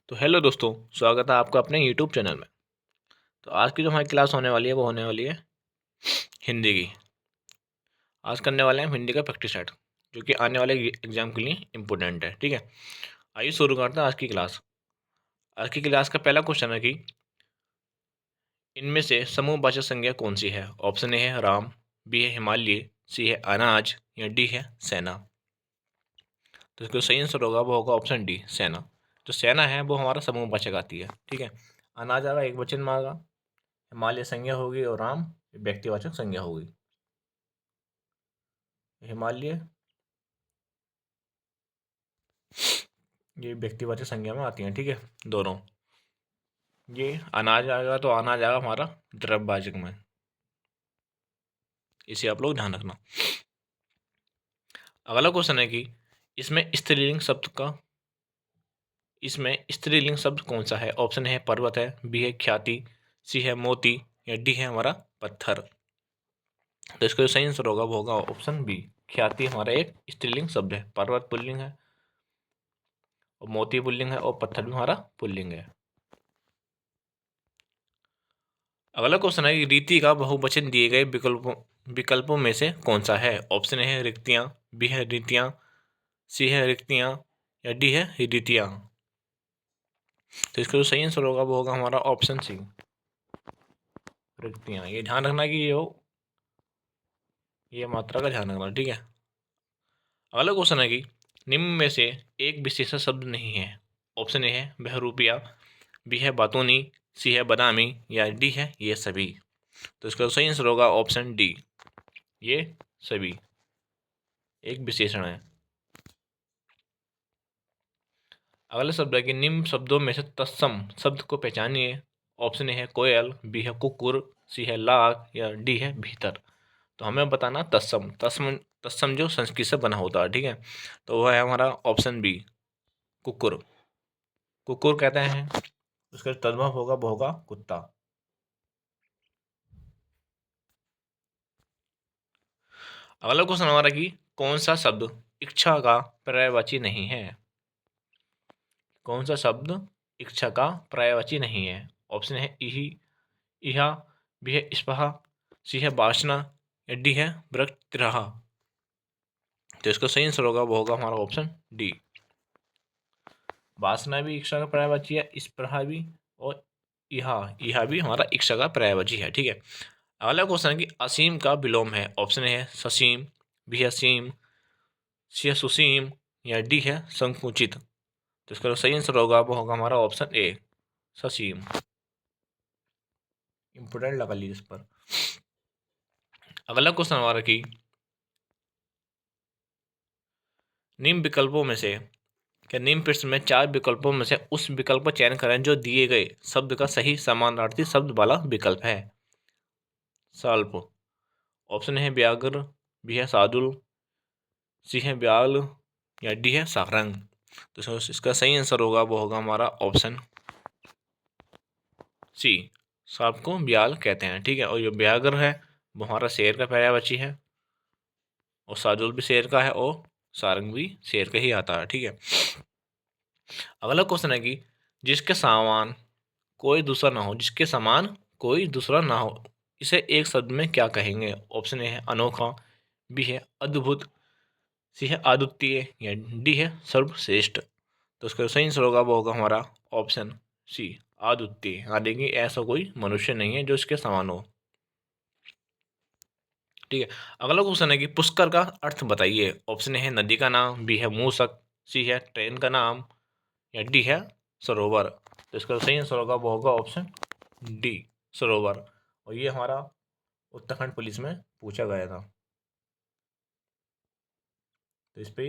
तो हेलो दोस्तों, स्वागत है आपका अपने यूट्यूब चैनल में। तो आज की जो हमारी क्लास होने वाली है वो होने वाली है हिंदी की। आज करने वाले हैं हिंदी का प्रैक्टिस सेट, जो कि आने वाले एग्जाम के लिए इम्पोर्टेंट है। ठीक है, आइए शुरू करते हैं आज की क्लास। आज की क्लास का पहला क्वेश्चन है कि इनमें से समूहवाचक संज्ञा कौन सी है। ऑप्शन ए है राम, बी है हिमालय, सी है अनाज या डी है सेना। तो इसका सही आंसर होगा वो होगा ऑप्शन डी, सेना। जो सेना है वो हमारा समूहवाचक आती है। ठीक है, अनाज आएगा एक वचन में आएगा, हिमालय संज्ञा होगी और राम व्यक्तिवाचक संज्ञा होगी। हिमालय ये व्यक्तिवाचक संज्ञा में आती हैं। ठीक है, दोनों। ये अनाज आएगा तो अनाज आएगा हमारा द्रव्यवाचक में, इसे आप लोग ध्यान रखना। अगला क्वेश्चन है कि इसमें स्त्रीलिंग शब्द कौन सा है। ऑप्शन है पर्वत है, बी है ख्याति, सी है मोती या डी है हमारा पत्थर। तो इसका जो सही आंसर होगा वो होगा ऑप्शन बी, ख्याति हमारा एक स्त्रीलिंग शब्द है। पर्वत पुल्लिंग है और मोती पुल्लिंग है और पत्थर भी हमारा पुल्लिंग है। अगला क्वेश्चन है कि रीति का बहुवचन दिए गए विकल्पों में से कौन सा है। ऑप्शन है रिक्तियां, बी है रीतियां, सी है रिक्तियां या डी है रीतियां। तो इसका जो सही आंसर होगा वो होगा हमारा ऑप्शन सी, रिक्तियां। ये ध्यान रखना कि ये मात्रा का ध्यान रखना। ठीक है, अगला क्वेश्चन है कि निम्न में से एक विशेषण शब्द नहीं है। ऑप्शन ए है बहरूपिया, बी है बातूनी, सी है बादामी या डी है ये सभी। तो इसका सही आंसर होगा ऑप्शन डी, ये सभी एक विशेषण है। अगला शब्द है कि निम्न शब्दों में से तत्सम शब्द को पहचानिए। ऑप्शन ए है कोयल, बी है कुकुर, सी है लाख या डी है भीतर। तो हमें बताना तत्सम। तत्सम तत्सम जो संस्कृत से बना होता है। ठीक है, तो वह है हमारा ऑप्शन बी, कुकुर। कुकुर कहते हैं, उसका तद्भव होगा वो होगा कुत्ता। अगला क्वेश्चन हमारा कि कौन सा शब्द इच्छा का पर्यायवाची नहीं है। कौन सा शब्द इच्छा का पर्यायवाची नहीं है। ऑप्शन है इही, इहा, बी है स्पहा, सी है वासना या डी है वृत्तिरहा। तो इसका सही आंसर होगा वो होगा हमारा ऑप्शन डी, वासना भी इच्छा का पर्यायवाची है, स्पृहा भी, और इहा इहा भी हमारा इच्छा का पर्यायवाची है। ठीक है, अगला क्वेश्चन है कि असीम का विलोम है। ऑप्शन है ससीम, बी है सीम, सी है सुसीम या डी है संकुचित। तो इसका जो सही आंसर होगा वो होगा हमारा ऑप्शन ए, ससीम। इंपोर्टेंट लगा लीजिए इस पर। अगला क्वेश्चन हमारा कि निम्न विकल्पों में से निम्न प्रश्न में 4 विकल्पों में से उस विकल्प का चयन करें जो दिए गए शब्द का सही समानार्थी शब्द वाला विकल्प है। साल्प। ऑप्शन है व्याघ्र, बी है सादुल, सी है ब्याल या डी है सारंग। तो इसका सही आंसर होगा वो होगा हमारा ऑप्शन सी, सांप को ब्याल कहते हैं। ठीक है, और जो व्याघ्र है वो हमारा शेर का पर्यायवाची है, और सादुल भी शेर का है, और सारंग भी शेर का ही आता है। ठीक है, अगला क्वेश्चन है कि जिसके समान कोई दूसरा ना हो, जिसके समान कोई दूसरा ना हो, इसे एक शब्द में क्या कहेंगे। ऑप्शन ए है अनोखा, बी है अद्भुत, सी है अद्वितीय या डी है सर्वश्रेष्ठ। तो उसका सही आंसर होगा वो होगा हमारा ऑप्शन सी, अद्वितीय। हाँ, देखिए ऐसा कोई मनुष्य नहीं है जो इसके समान हो। ठीक है, अगला क्वेश्चन है कि पुष्कर का अर्थ बताइए। ऑप्शन है नदी का नाम, बी है मूसक, सी है ट्रेन का नाम या डी है सरोवर। तो इसका सही आंसर होगा वो होगा ऑप्शन डी, सरोवर। और ये हमारा उत्तराखंड पुलिस में पूछा गया था, तो इस पे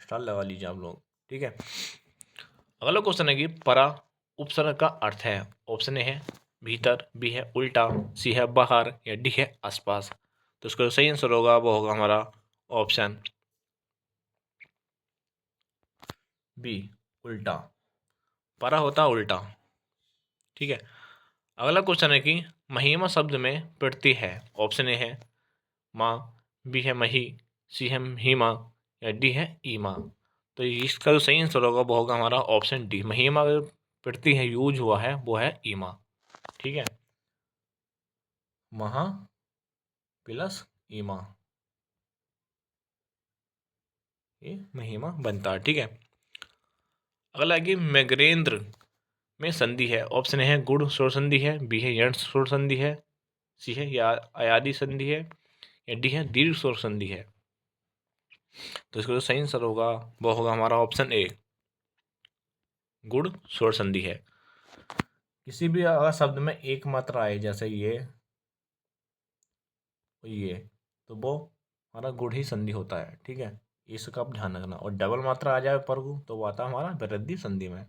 स्टार लगा लीजिए आप लोग। ठीक है, अगला क्वेश्चन है कि परा उपसर्ग का अर्थ है। ऑप्शन ए है भीतर, बी है उल्टा, सी है बाहर या डी है आसपास। तो इसका सही आंसर होगा वो होगा हमारा ऑप्शन बी, उल्टा। परा होता उल्टा। ठीक है, अगला क्वेश्चन है कि महिमा शब्द में प्रति है। ऑप्शन ए है माँ, बी है मही, सी है हीमा या डी है ईमा। तो इसका जो सही आंसर होगा वो होगा हमारा ऑप्शन डी। महिमा अगर प्रति है यूज हुआ है वो है ईमा। ठीक है, महा प्लस ईमा, ये महिमा बनता है। ठीक है, अगला है कि मैग्रेंद्र में संधि है। ऑप्शन है गुण स्वर संधि है, बी है यण स्वर संधि है, सी है या अयादि संधि है, या डी है दीर्घ स्वर संधि है। तो इसका जो सही आंसर होगा वो होगा हमारा ऑप्शन ए, गुण स्वर संधि है। किसी भी अगर शब्द में एक मात्रा आए जैसे ये तो वो हमारा गुण ही संधि होता है। ठीक है, इसका आप ध्यान रखना। और डबल मात्रा आ जाए पर तो वो आता है हमारा वृद्धि संधि में।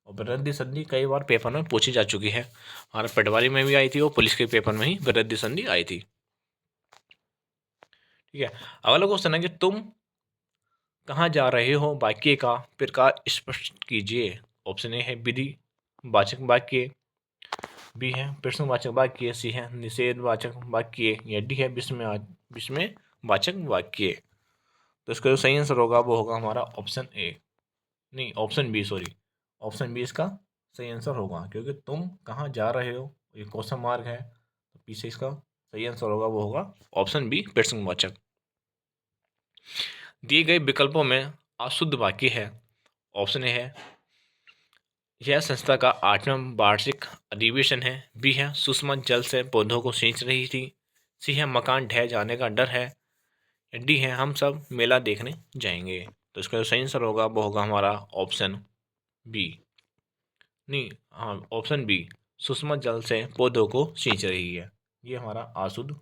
और वृद्धि संधि कई बार पेपर में पूछी जा चुकी है, हमारे पटवारी में भी आई थी और पुलिस के पेपर में ही वृद्धि संधि आई थी। ठीक है, अगला क्वेश्चन है कि तुम कहाँ जा रहे हो वाक्य का प्रकार स्पष्ट कीजिए। ऑप्शन ए है विधि वाचक वाक्य, बी है प्रश्नवाचक वाक्य, सी है निषेधवाचक वाक्य, या डी है विस्मय वाचक वाक्य। तो इसका जो सही आंसर होगा वो होगा हमारा ऑप्शन ए, नहीं option B, sorry, option B इसका सही आंसर होगा, क्योंकि तुम कहाँ जा रहे हो ये क्वेश्चन मार्क है, तो पीछे इसका सही आंसर होगा वो होगा ऑप्शन बी प्रश्नवाचक। दिए गए विकल्पों में अशुद्ध वाक्य है। ऑप्शन ए है यह संस्था का 8वां वार्षिक अधिवेशन है, बी है सुषमा जल से पौधों को सींच रही थी, सी है मकान ढह जाने का डर है, या डी है हम सब मेला देखने जाएंगे। तो इसका जो सही आंसर होगा वो होगा हमारा ऑप्शन बी, नहीं हाँ ऑप्शन बी, सुषमा जल से पौधों को सींच रही है, ये हमारा अशुद्ध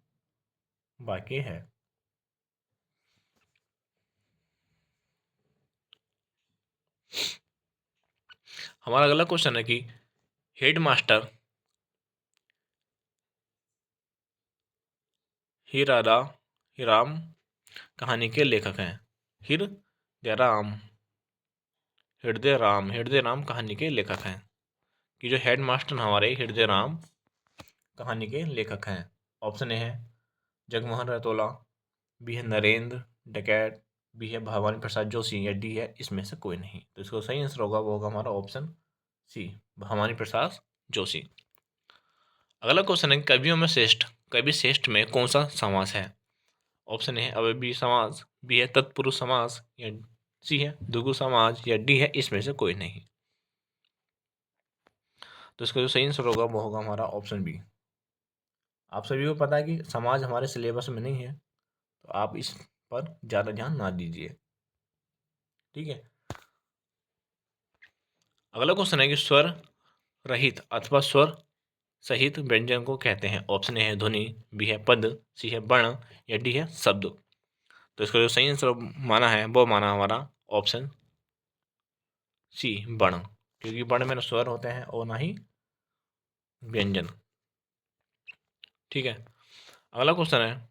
वाक्य है। हमारा अगला क्वेश्चन है कि हेडमास्टर हिराम कहानी के लेखक हैं। हृदय राम कहानी के लेखक हैं, कि जो हेडमास्टर हमारे हृदय राम कहानी के लेखक हैं। ऑप्शन ए है जगमोहन रतौला, बी है नरेंद्र डकैत, बी है भवानी प्रसाद जोशी, या डी है इसमें से कोई नहीं। तो इसको सही आंसर होगा वो होगा हमारा ऑप्शन सी, भवानी प्रसाद जोशी। अगला क्वेश्चन है कवि श्रेष्ठ में कौन सा समास है। ऑप्शन ए है अव्ययी समास, बी है तत्पुरुष समास, या सी है द्विगु समास, या डी है इसमें से कोई नहीं। तो इसका जो सही आंसर होगा वो होगा हमारा ऑप्शन बी। आप सभी को पता है कि समाज हमारे सिलेबस में नहीं है, तो आप इस पर ज़्यादा ध्यान ना दीजिए। ठीक है, अगला क्वेश्चन है कि स्वर रहित अथवा स्वर सहित व्यंजन को कहते हैं। ऑप्शन ए है ध्वनि, बी है पद, सी है वर्ण, या डी है शब्द। तो इसका जो सही आंसर माना है वो माना हमारा ऑप्शन सी, वर्ण, क्योंकि वर्ण में ना स्वर होते हैं और ना ही व्यंजन। ठीक है, अगला क्वेश्चन है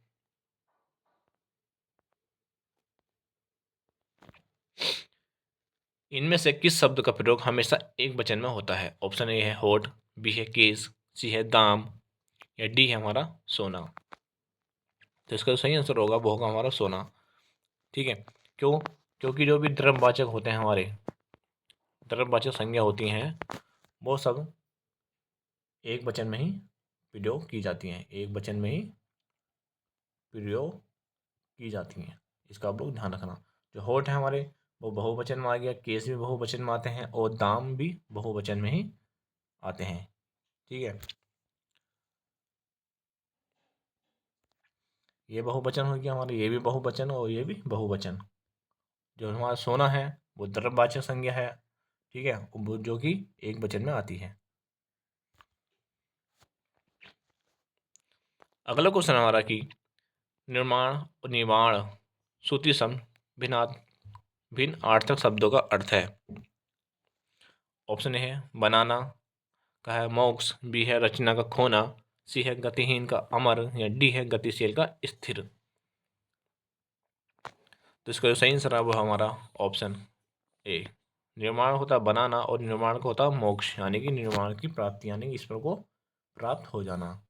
इनमें से किस शब्द का प्रयोग हमेशा एक वचन में होता है। ऑप्शन ए है होठ, बी है केस, सी है दाम, या डी है हमारा सोना। तो इसका जो सही आंसर होगा वो होगा हमारा सोना। ठीक है, क्यों? क्योंकि जो भी द्रव्यवाचक होते हैं हमारे, द्रव्यवाचक संज्ञा होती हैं वो सब एक वचन में ही प्रयोग की जाती हैं, एक वचन में ही प्रयोग की जाती हैं। इसका आप लोग ध्यान रखना। जो होठ है हमारे वो बहुवचन में आ गया, केस भी बहुवचन में आते हैं, और दाम भी बहुवचन में ही आते हैं। ठीक है, ये बहुवचन हो गया हमारे, ये भी बहुवचन और ये भी बहुवचन। जो हमारा सोना है वो द्रव्यवाचक संज्ञा है। ठीक है, वो जो कि एक वचन में आती है। अगला क्वेश्चन हमारा कि निर्माण और निर्वाण श्रुति सम भिन्न अर्थक शब्दों का अर्थ है। ऑप्शन ए है बनाना का है मोक्ष, बी है रचना का खोना, सी है गतिहीन का अमर, या डी है गतिशील का स्थिर। तो इसका जो सही आंसर है वो हमारा ऑप्शन ए, निर्माण होता है बनाना और निर्माण का होता है मोक्ष, यानी कि निर्माण की प्राप्ति, यानी कि ईश्वर को प्राप्त हो जाना।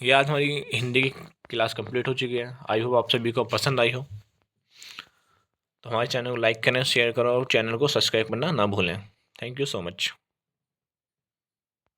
ये आज हमारी हिंदी की क्लास कंप्लीट हो चुकी है। आई होप आप सभी को पसंद आई हो। तो हमारे चैनल को लाइक करें, शेयर करो और चैनल को सब्सक्राइब करना ना भूलें। Thank you so much.